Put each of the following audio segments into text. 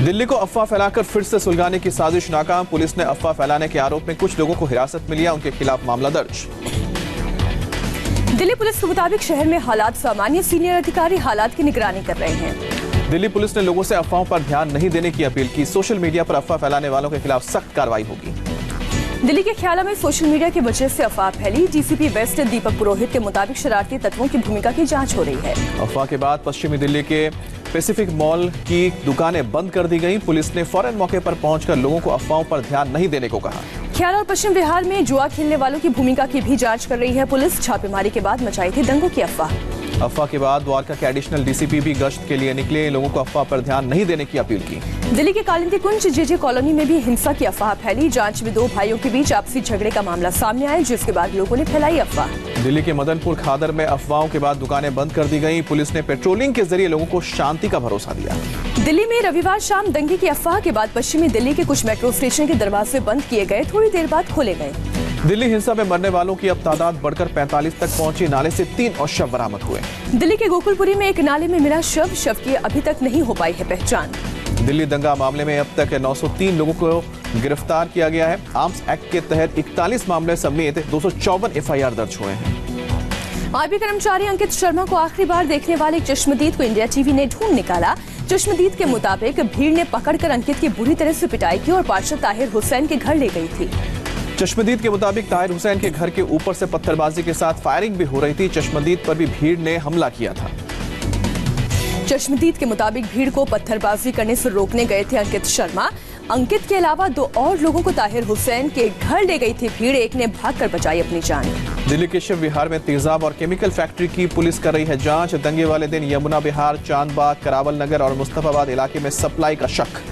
दिल्ली को अफवाह फैलाकर फिर से सुलगाने की साजिश नाकाम। पुलिस ने अफवाह फैलाने के आरोप में कुछ लोगों को हिरासत में लिया, उनके खिलाफ मामला दर्ज। दिल्ली पुलिस के मुताबिक शहर में हालात सामान्य, सीनियर अधिकारी हालात की निगरानी कर रहे हैं। दिल्ली पुलिस ने लोगों से अफवाहों पर ध्यान नहीं देने की अपील की। सोशल मीडिया पर अफवाह फैलाने वालों के खिलाफ सख्त कार्रवाई होगी। दिल्ली के ख्याला में सोशल मीडिया की वजह से अफवाह फैली। डीसीपी वेस्ट दीपक पुरोहित के मुताबिक शरारती तत्वों की भूमिका की जांच हो रही है। अफवाह के बाद पश्चिमी दिल्ली के पैसिफिक मॉल की दुकानें बंद कर दी गई। पुलिस ने फौरन मौके पर पहुंचकर लोगों को अफवाहों पर ध्यान नहीं देने को कहा। ख्याला और पश्चिम बिहार में जुआ खेलने वालों की भूमिका की भी जांच कर रही है पुलिस। छापेमारी के बाद मचाई थी दंगों की अफवाह। अफवाह के बाद द्वारका के एडिशनल डीसीपी भी गश्त के लिए निकले, लोगों को अफवाह पर ध्यान नहीं देने की अपील की। दिल्ली के कालिंदी कुंज जेजे कॉलोनी में भी हिंसा की अफवाह फैली। जांच में दो भाइयों के बीच आपसी झगड़े का मामला सामने आया, जिसके बाद लोगों ने फैलाई अफवाह। दिल्ली के मदनपुर खादर में अफवाहों के बाद दुकानें बंद कर दी गई। पुलिस ने पेट्रोलिंग के जरिए लोगों को शांति का भरोसा दिया। दिल्ली में रविवार शाम दंगे की अफवाह के बाद पश्चिमी दिल्ली के कुछ मेट्रो स्टेशन के दरवाजे बंद किए गए, थोड़ी देर बाद खोले गए। दिल्ली हिंसा में मरने वालों की अब तादाद बढ़कर 45 तक पहुंची। नाले से 3 और शव बरामद हुए। दिल्ली के गोकुलपुरी में एक नाले में मिला शव की अभी तक नहीं हो पाई है पहचान। दिल्ली दंगा मामले में अब तक 903 लोगों को गिरफ्तार किया गया है। आर्म्स एक्ट के तहत 41 मामले समेत 254 एफआईआर दर्ज हुए हैं। आईबी कर्मचारी अंकित शर्मा को आखिरी बार देखने वाले चश्मदीद को इंडिया टीवी ने ढूंढ निकाला। चश्मदीद के मुताबिक भीड़ ने पकड़कर अंकित की बुरी तरह से पिटाई की और पार्षद ताहिर हुसैन के घर ले गई थी। चश्मदीद के मुताबिक ताहिर हुसैन के घर के ऊपर से पत्थरबाजी के साथ फायरिंग भी हो रही थी। चश्मदीद पर भी भीड़ ने हमला किया था। चश्मदीद के मुताबिक भीड़ को पत्थरबाजी करने से रोकने गए थे अंकित शर्मा। अंकित के अलावा 2 और लोगों को ताहिर हुसैन के घर ले गई थी भीड़। एक ने भागकर बचाई अपनी जान। दिल्ली के शिव विहार में तेजाब और केमिकल फैक्ट्री की पुलिस कर रही है जांच। दंगे वाले दिन यमुना विहार, चांदबाग, करावल नगर और मुस्तफाबाद इलाके में सप्लाई का शक।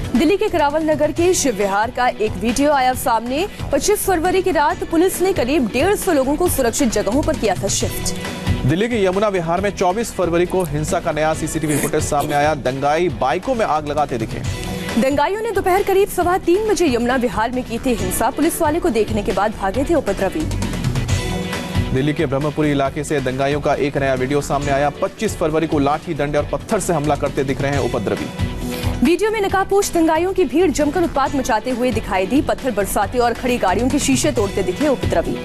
दिल्ली के करावल नगर के शिव विहार का एक वीडियो आया सामने। 25 फरवरी की रात पुलिस ने करीब 150 लोगों को सुरक्षित जगहों पर किया था शिफ्ट। दिल्ली के यमुना विहार में 24 फरवरी को हिंसा का नया सीसीटीवी फुटेज सामने आया। दंगाई बाइकों में आग लगाते दिखे। दंगाइयों ने दोपहर करीब 3:15 बजे यमुना विहार में की थी हिंसा। पुलिस वाले को देखने के बाद भागे थे उपद्रवी। दिल्ली के ब्रह्मपुरी इलाके से दंगाइयों का एक नया वीडियो सामने आया। 25 फरवरी को लाठी, डंडे और पत्थर से हमला करते दिख रहे हैं उपद्रवी। वीडियो में नकाबपोश दंगाइयों की भीड़ जमकर उत्पात मचाते हुए दिखाई दी। पत्थर बरसाते और खड़ी गाड़ियों के शीशे तोड़ते दिखे उपद्रवी।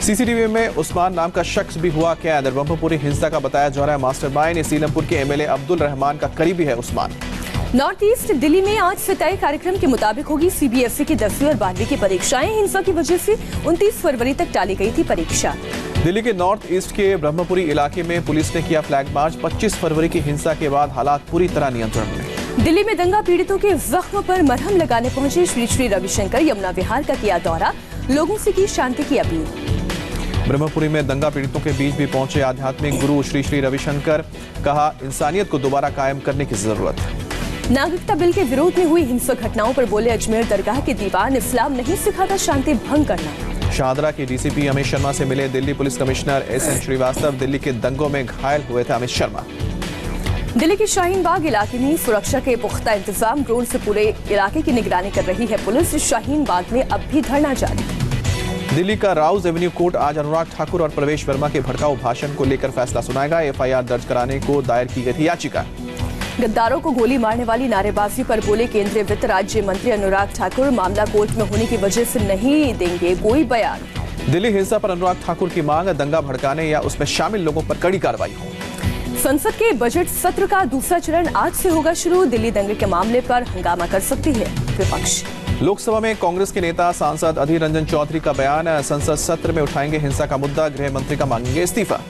सीसीटीवी में उस्मान नाम का शख्स भी हुआ कैद। ब्रह्मपुरी हिंसा का बताया जा रहा है मास्टरमाइंड। सीलमपुर के एमएलए अब्दुल रहमान का करीबी है उस्मान। नॉर्थ ईस्ट दिल्ली में आज से तय कार्यक्रम के मुताबिक होगी सीबीएसई की 10वीं और 12वीं की परीक्षाएं। हिंसा की वजह से 29 फरवरी तक टाली गई थी परीक्षा। दिल्ली के नॉर्थ ईस्ट के ब्रह्मपुरी इलाके में पुलिस ने किया फ्लैग मार्च। 25 फरवरी की हिंसा के बाद हालात पूरी तरह नियंत्रण में। दिल्ली में दंगा पीड़ितों के जख्म पर मरहम लगाने पहुंचे श्री श्री रविशंकर। यमुना विहार का किया दौरा, लोगों से की शांति की अपील। ब्रह्मपुरी में दंगा पीड़ितों के बीच भी पहुंचे आध्यात्मिक गुरु श्री श्री रविशंकर। कहा, इंसानियत को दोबारा कायम करने की जरूरत। नागरिकता बिल के विरोध में हुई हिंसक घटनाओं पर बोले अजमेर दरगाह के दीवान, इस्लाम नहीं सिखाता शांति भंग करना। शाहदरा के डीसीपी अमित शर्मा से मिले Delhi police commissioner SN Shrivastava. Delhi के दंगों में घायल हुए थे अमित शर्मा। दिल्ली के शाहीन बाग इलाके में सुरक्षा के पुख्ता इंतजाम। ड्रोन से पूरे इलाके की निगरानी कर रही है पुलिस। शाहीन बाग में अब भी धरना जारी। दिल्ली का राउज एवेन्यू कोर्ट आज अनुराग ठाकुर और प्रवेश वर्मा के भड़काऊ भाषण को लेकर फैसला सुनाएगा। एफआईआर दर्ज कराने को दायर की गई थी याचिका। गद्दारों को गोली मारने वाली नारेबाजी पर बोले केंद्रीय वित्त राज्य मंत्री अनुराग ठाकुर। मामला कोर्ट में होने की वजह से नहीं देंगे कोई बयान। दिल्ली हिंसा पर अनुराग ठाकुर की मांग, दंगा भड़काने या उसमें शामिल लोगों पर कड़ी कार्रवाई हो। संसद के बजट सत्र का दूसरा चरण आज से होगा शुरू। दिल्ली दंगे के मामले पर हंगामा कर सकती है विपक्ष। लोकसभा में कांग्रेस के नेता सांसद अधीर रंजन चौधरी का बयान, संसद सत्र में उठाएंगे हिंसा का मुद्दा। गृह मंत्री का मांगेंगे इस्तीफा।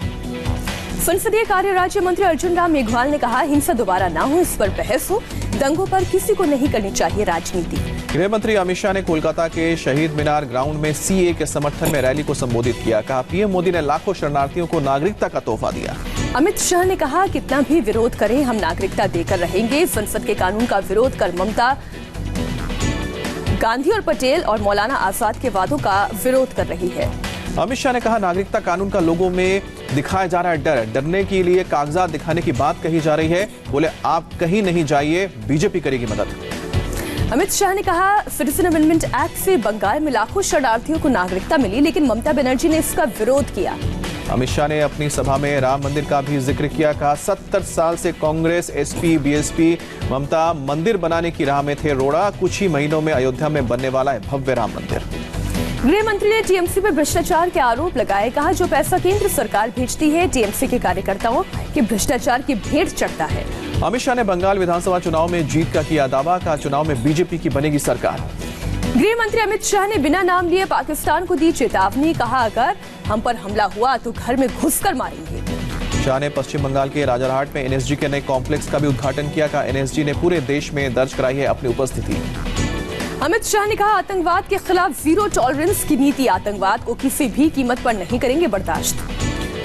संसदीय कार्य राज्य मंत्री अर्जुन राम मेघवाल ने कहा, हिंसा दोबारा ना हो, इस पर बहस हो। दंगों पर किसी को नहीं करनी चाहिए राजनीति। गृह मंत्री अमित शाह ने कोलकाता के शहीद मीनार ग्राउंड में सीए के समर्थन में रैली को संबोधित किया। कहा, पीएम मोदी ने लाखों शरणार्थियों को नागरिकता का तोहफा दिया। अमित शाह ने कहा, कितना भी विरोध करें हम नागरिकता देकर रहेंगे। संसद के कानून का विरोध कर ममता गांधी और पटेल और मौलाना आजाद के वादों का विरोध कर रही है। अमित शाह ने कहा, नागरिकता कानून का लोगों में दिखाया जा रहा है डर। डरने के लिए कागजात दिखाने की बात कही जा रही है। बोले, आप कहीं नहीं जाइए, बीजेपी करेगी मदद। अमित शाह ने कहा, सिटीजन अमेंडमेंट एक्ट से बंगाल में लाखों शरणार्थियों को नागरिकता मिली, लेकिन ममता बनर्जी ने इसका विरोध किया। अमित शाह ने अपनी सभा में राम मंदिर का भी जिक्र किया। कहा 70 साल से कांग्रेस, एसपी, बीएसपी, ममता मंदिर बनाने की राह में थे रोड़ा। कुछ ही महीनों में अयोध्या में बनने वाला है भव्य राम मंदिर। गृह मंत्री ने टीएमसी पर भ्रष्टाचार के आरोप लगाए। कहा जो पैसा केंद्र सरकार भेजती है टीएमसी के कार्यकर्ताओं के भ्रष्टाचार की भेंट चढ़ता है। अमित शाह ने बंगाल विधानसभा चुनाव में जीत का किया दावा। कहा चुनाव में बीजेपी की बनेगी सरकार। गृह मंत्री अमित शाह ने बिना नाम लिए पाकिस्तान को दी चेतावनी। कहा अगर हम पर हमला हुआ तो घर में घुसकर मारेंगे। शाह ने पश्चिम बंगाल के राजारहाट में एनएसजी के नए कॉम्प्लेक्स का भी उद्घाटन किया। कहा एनएसजी ने पूरे देश में दर्ज कराई है अपनी उपस्थिति। अमित शाह ने कहा आतंकवाद के खिलाफ जीरो टॉलरेंस की नीति। आतंकवाद को किसी भी कीमत पर नहीं करेंगे बर्दाश्त।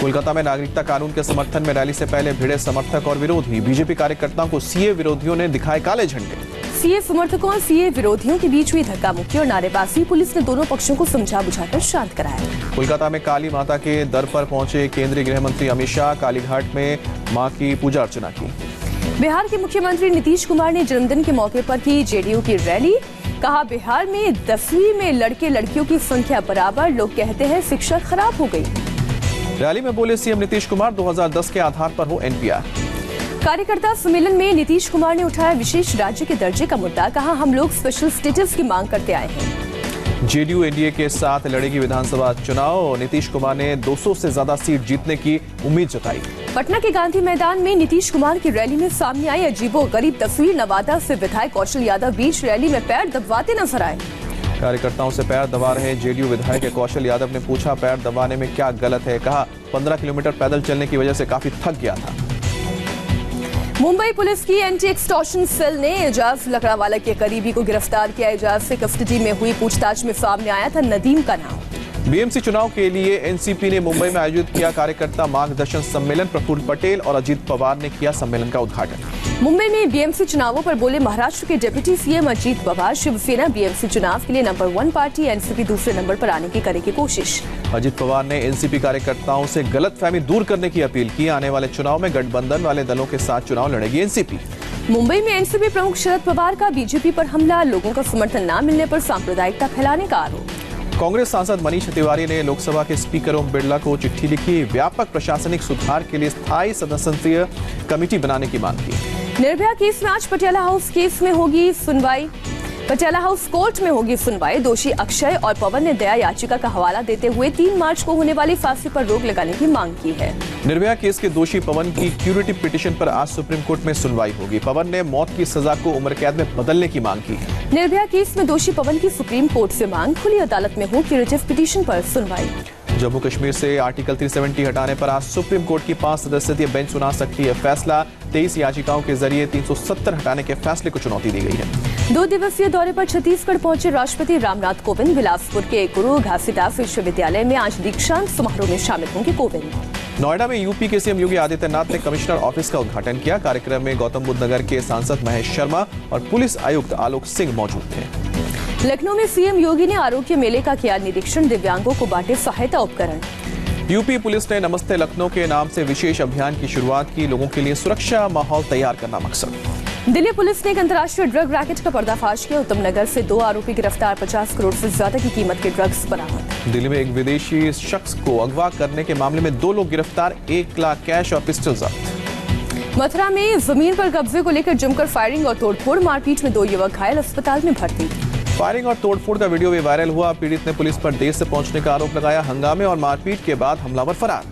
कोलकाता में नागरिकता कानून के समर्थन में रैली से पहले भिड़े समर्थक और विरोधी। बीजेपी कार्यकर्ताओं को सीए विरोधियों ने दिखाए काले झंडे। सीए समर्थकों और सीए विरोधियों के बीच हुई धक्का मुक्की और नारेबाजी। पुलिस ने दोनों पक्षों को समझा बुझाकर शांत कराया। कोलकाता में काली माता के दर पर पहुंचे केंद्रीय गृह मंत्री अमित शाह। कालीघाट में मां की पूजा अर्चना की। बिहार के मुख्यमंत्री नीतीश कुमार ने जन्मदिन के मौके पर की जेडीयू की रैली। कहा बिहार में 10वीं में लड़के लड़कियों की संख्या बराबर। लोग कहते हैं शिक्षा खराब हो गई। रैली में बोले सीएम नीतीश कुमार 2010 के आधार पर हो एनपीआर। कार्यकर्ता सम्मेलन में नीतीश कुमार ने उठाया विशेष राज्य के दर्जे का मुद्दा। कहा हम लोग स्पेशल स्टेटस की मांग करते आए हैं। जेडीयू एनडीए के साथ लड़ेगी विधानसभा चुनाव। नीतीश कुमार ने 200 से ज्यादा सीट जीतने की उम्मीद जताई। पटना के गांधी मैदान में नीतीश कुमार की रैली में सामने आई अजीबोगरीब तस्वीर। नवादा से विधायक कौशल यादव बीच रैली में पैर दबाते नजर आए। कार्यकर्ताओं से पैर दबा रहे जेडीयू विधायक कौशल यादव ने पूछा पैर दबाने में क्या गलत है। कहा 15 किलोमीटर पैदल चलने की वजह से काफी थक गया था। मुंबई पुलिस की एंटी एक्सटॉर्शन सेल ने एजाज लकड़ावाला के करीबी को गिरफ्तार किया। एजाज से कस्टडी में हुई पूछताछ में सामने आया था नदीम का नाम। बीएमसी चुनाव के लिए एनसीपी ने मुंबई में आयोजित किया कार्यकर्ता मार्गदर्शन सम्मेलन। प्रफुल्ल पटेल और अजीत पवार ने किया सम्मेलन का उद्घाटन। मुंबई में बीएमसी चुनावों पर बोले महाराष्ट्र के deputy CM Ajit Pawar. Shiv Sena BMC चुनाव के लिए नंबर 1 पार्टी। एनसीपी दूसरे नंबर पर आने की करेगी कोशिश। अजीत पवार ने एनसीपी कार्यकर्ताओं से गलतफहमी दूर करने की अपील की। आने वाले चुनाव में गठबंधन वाले दलों के साथ चुनाव लड़ेगी एनसीपी। मुंबई में एनसीपी प्रमुख शरद पवार का बीजेपी पर हमला। लोगों का समर्थन न मिलने पर सांप्रदायिकता फैलाने का आरोप। कांग्रेस सांसद मनीष तिवारी ने लोकसभा के स्पीकर ओम बिरला को चिट्ठी लिखी। व्यापक प्रशासनिक सुधार के लिए स्थायी सदस्यीय कमेटी बनाने की मांग की। निर्भया केस में आज पटियाला हाउस केस में होगी सुनवाई। पटियाला हाउस कोर्ट में होगी सुनवाई। दोषी अक्षय और पवन ने दया याचिका का हवाला देते हुए 3 मार्च को होने वाली फांसी पर रोक लगाने की मांग की है। निर्भया केस के दोषी पवन की क्यूरेटिव पिटीशन पर आज सुप्रीम कोर्ट में सुनवाई होगी। पवन ने मौत की सजा को उम्र कैद में बदलने की मांग की है। निर्भया केस में दोषी पवन की सुप्रीम कोर्ट से मांग। खुली अदालत में हो क्यूरेटिव पिटीशन पर सुनवाई। जम्मू कश्मीर से आर्टिकल 370 हटाने पर आज सुप्रीम कोर्ट की 5 सदस्यीय बेंच सुना सकती है फैसला। 23 याचिकाओं के जरिए 370 हटाने के फैसले को चुनौती दी गई है। 2 दिवसीय दौरे पर छत्तीसगढ़ पहुंचे राष्ट्रपति रामनाथ कोविंद। बिलासपुर के गुरु घासीदास विश्वविद्यालय में आज दीक्षांत समारोह में शामिल होंगे कोविंद। नोएडा में यूपी के सीएम योगी आदित्यनाथ ने कमिश्नर ऑफिस का उद्घाटन किया। कार्यक्रम में गौतम बुद्ध नगर के सांसद महेश शर्मा और पुलिस आयुक्त आलोक सिंह मौजूद थे। लखनऊ में सीएम योगी ने आरोग्य मेले का किया निरीक्षण। दिव्यांगों को बांटे सहायता उपकरण। यूपी पुलिस ने नमस्ते लखनऊ के नाम से विशेष अभियान की शुरुआत की। लोगों के लिए सुरक्षा माहौल तैयार करना मकसद। दिल्ली पुलिस ने एक अंतर्राष्ट्रीय ड्रग रैकेट का पर्दाफाश किया। उत्तम नगर से 2 आरोपी गिरफ्तार। 50 करोड़ से ज्यादा की कीमत के ड्रग्स बरामद। दिल्ली में एक विदेशी शख्स को अगवा करने के मामले में 2 लोग गिरफ्तार। 1 लाख कैश और पिस्टल जब्त। मथुरा में जमीन पर कब्जे को लेकर जमकर फायरिंग और तोड़फोड़। मारपीट में 2 युवक घायल, अस्पताल में भर्ती। फायरिंग और तोड़फोड़ का वीडियो भी वायरल हुआ। पीड़ित ने पुलिस पर देर से पहुंचने का आरोप लगाया। हंगामे और मारपीट के बाद हमलावर फरार।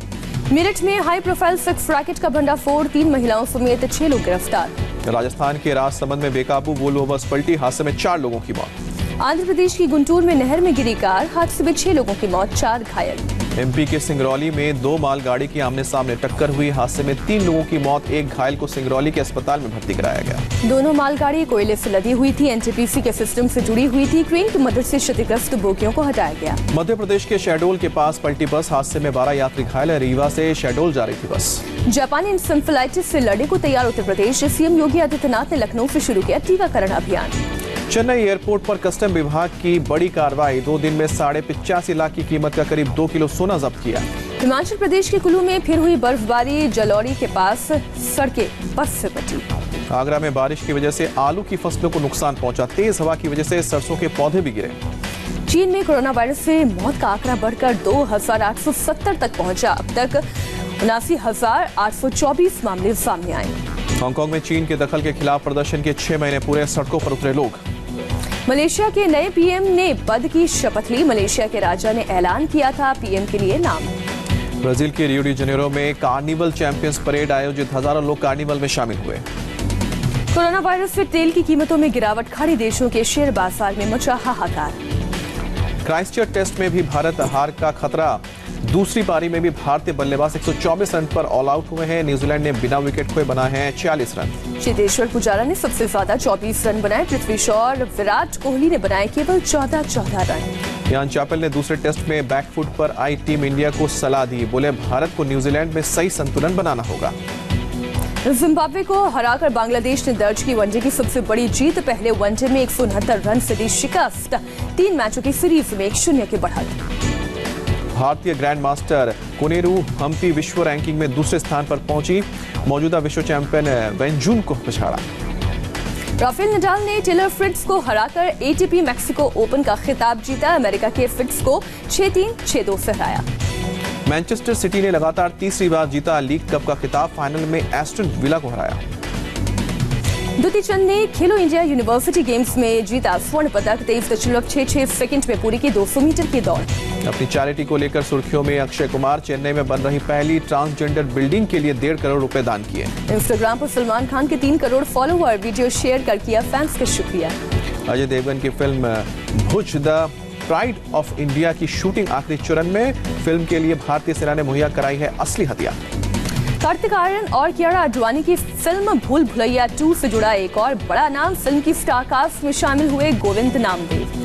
मेरठ में हाई प्रोफाइल सेक्स रैकेट का भंडाफोड़। 3 महिलाओं समेत 6 लोग गिरफ्तार। राजस्थान के राजसमंद में बेकाबू वोल्वो बस पलटी। हादसे में 4 लोगों की मौत। आंध्र प्रदेश की गुंटूर में नहर में गिरी कार। हादसे में 6 लोगों की मौत, 4 घायल। एमपी के सिंगरौली में 2 मालगाड़ी की आमने सामने टक्कर हुई। हादसे में 3 लोगों की मौत। 1 घायल को सिंगरौली के अस्पताल में भर्ती कराया गया। दोनों मालगाड़ी कोयले से लदी हुई थी। एनटीपीसी के सिस्टम से जुड़ी हुई थी। क्रेन की मदद से क्षतिग्रस्त बोगियों को हटाया गया। मध्य प्रदेश के शहडोल के पास पलटी बस। हादसे में 12 यात्री घायल। रीवा से शहडोल जा रही थी बस। जापानी इंसेफेलाइटिस से लड़ने को तैयार उत्तर प्रदेश। सीएम योगी आदित्यनाथ ने लखनऊ से शुरू किया टीकाकरण अभियान। चेन्नई एयरपोर्ट पर कस्टम विभाग की बड़ी कार्रवाई। 2 दिन में 85.5 लाख की कीमत का करीब 2 किलो सोना जब्त किया। हिमाचल प्रदेश के कुल्लू में फिर हुई बर्फबारी। जलौरी के पास सड़कें बर्फ से पटी। आगरा में बारिश की वजह से आलू की फसलों को नुकसान पहुंचा। तेज हवा की वजह से सरसों के पौधे भी गिरे। चीन में कोरोना वायरस से मौत का आंकड़ा बढ़कर 2,870 तक पहुंचा। अब तक 79,824 मामले सामने आए। हांगकांग में चीन के दखल के खिलाफ प्रदर्शन के 6 महीने पूरे, सड़कों पर उतरे लोग। मलेशिया के नए पीएम ने पद की शपथ ली। मलेशिया के राजा ने ऐलान किया था पीएम के लिए नाम। ब्राजील के रियो डी जेनेरो में कार्निवल चैंपियंस परेड आयोजित, हजारों लोग कार्निवल में शामिल हुए। कोरोना वायरस से तेल की कीमतों में गिरावट, खाड़ी देशों के शेयर बाजार में मचा हाहाकार। क्राइस्टचर्च टेस्ट में भी भारत हार का खतरा। दूसरी पारी में भी भारतीय बल्लेबाज 124 रन पर ऑल आउट हुए हैं। न्यूजीलैंड ने बिना विकेट खोए बनाए हैं 46 रन। चेतेश्वर पुजारा ने सबसे ज्यादा 24 रन बनाए। पृथ्वी शॉ और विराट कोहली ने बनाए केवल 14 रन। यान चापेल ने दूसरे टेस्ट में बैकफुट पर आई टीम इंडिया को सलाह दी। बोले भारत को न्यूजीलैंड में सही संतुलन बनाना होगा। जिम्बाब्वे को हराकर बांग्लादेश ने दर्ज की वनडे की सबसे बड़ी जीत। पहले वनडे में 169 रन से दी शिकस्त। 3 मैचों की सीरीज में 1-0 की बढ़त। भारतीय ग्रैंड मास्टर कोनेरू हम्पी विश्व रैंकिंग में दूसरे स्थान पर पहुंची। मौजूदा विश्व चैंपियन वेंजुन को पछाड़ा। राफेल नडाल ने टेलर फ्रिट्ज को हराकर एटीपी मैक्सिको ओपन का खिताब जीता। अमेरिका के फ्रिट्ज को 6-3, 6-2 से हराया। मैनचेस्टर सिटी ने लगातार तीसरी बार जीता लीग कप का खिताब। फाइनल में एस्टन विला को हराया। दुती चंद ने खेलो इंडिया यूनिवर्सिटी गेम्स में जीता स्वर्ण पदक। 23.66 सेकंड में पूरी की 200 मीटर की दौड़। अपनी चैरिटी को लेकर सुर्खियों में अक्षय कुमार। चेन्नई में बन रही पहली ट्रांसजेंडर बिल्डिंग के लिए 1.5 करोड़ रुपए दान किए। इंस्टाग्राम पर सलमान खान के 3 करोड़ फॉलोअर। वीडियो शेयर कर किया फैंस का शुक्रिया। अजय देवगन की film Bhuj the pride of India की शूटिंग आखिरी चरण में। फिल्म के लिए भारतीय सेना ने मुहैया कराई है असली हथियार। कार्तिक आर्यन और कियारा आडवाणी की फिल्म भूल भुलैया 2 से जुड़ा एक और बड़ा नाम। फिल्म की स्टार कास्ट में शामिल हुए गोविंद नामदेव।